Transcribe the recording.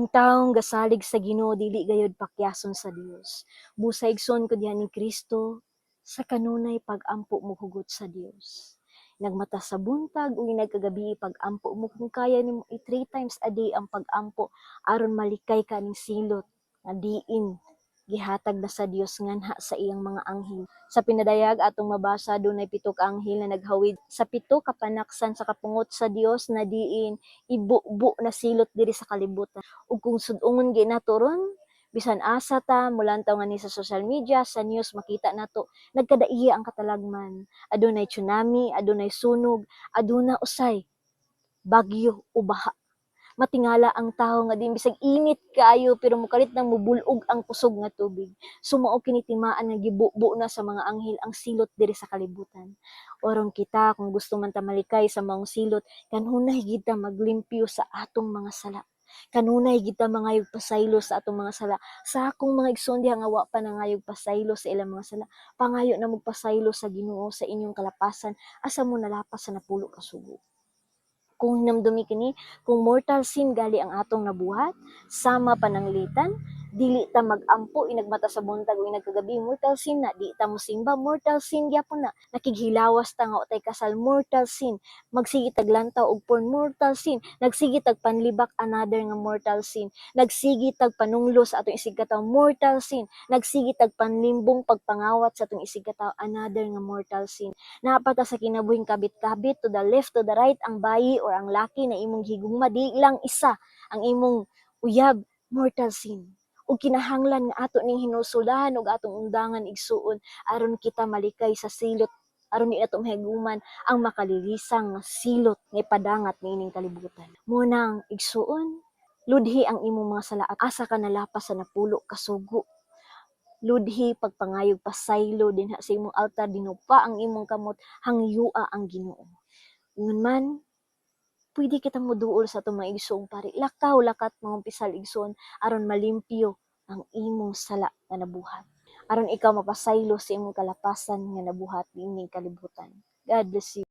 Ang taong gasalig sa Ginoo dili gayud pakyason sa Dios. Busa igsoon ko diha ni Kristo sa kanunay pag-ampo mo hugot sa Dios. Nagmata sa buntag ug nagkagabi pag-ampo mo kung kaya nimo 3 times a day ang pag-ampo aron malikay ka ning silot nga diin gihatag na sa Dios nganha sa iyang mga anghel. Sa pinadayag atong mabasa dunay 7 ka anghel na naghawid sa 7 ka panaksan sa kapungot sa Dios na diin ibubu na silot diri sa kalibutan. Ug kung sud-ungon gyud nato ron bisan asa ta mulantaw nga ni sa social media sa news makita nato nagkadaiya ang katalagman, adunay tsunami, adunay sunog, aduna usay bagyo o baha. Matingala ang tawo nga din bisag init kaayo pero mokalit nang mubulog ang kusog nga tubig. Sumao kini timaan nga gibubo na sa mga anghel ang silot diri sa kalibutan. Oron kita kung gusto man ta malikay sa maong silot kanunay gid ta maglimpyo sa atong mga sala. Kanunay gid ta mangayog pasaylo sa atong mga sala. Sa akong mga igsoon diha nga wa pa nangayog pasaylo sa ilang mga sala, pangayo na magpasaylo sa Ginoo sa inyong kalapasan asa mo nalapas sa napulo ka sugo. Kung hinamdumi kini, kung mortal sin gali ang atong nabuhat, sama pananglitan, dili ta magampo inagmata sa buntag o inagkagabi, mortal sin na, di ta mosimba, mortal sin gyapon na, nakighilawas ta nga utay kasal, mortal sin, magsigi taglantaw og porn, mortal sin, nagsigi tag panlibak, another nga mortal sin, nagsigi tag panunglo sa atong isig katawo, mortal sin, nagsigi tag panlimbong pagpangawat sa atong isig katawo, another nga mortal sin. Napata sa kinabuhing kabit-kabit to the left to the right ang bayi or ang laki na imong higugma di lang isa ang imong uyab mortal sin ug kinahanglan nga ato ning hinusudahan ug atong undangan igsuon aron kita malikay sa silot aron di nato mahiguman ang makalilisang nga silot nga ipadangat niining kalibutan. Munang igsuon ludhi ang imong mga sala at asa ka nalapas sa napulo ka sugo. Ludhi pagpangayog pasaylo dinha sa imong altar dinupa ang imong kamot hangyua ang Ginoo. Ingon man pwede kitang moduol sa atong mga igsoong pari. Lakaw lakat mga pisal igsoon aron malimpyo ang imong sala nga nabuhat. Aron ikaw mapasaylo sa imong kalapasan nga nabuhat niining kalibutan. God bless you.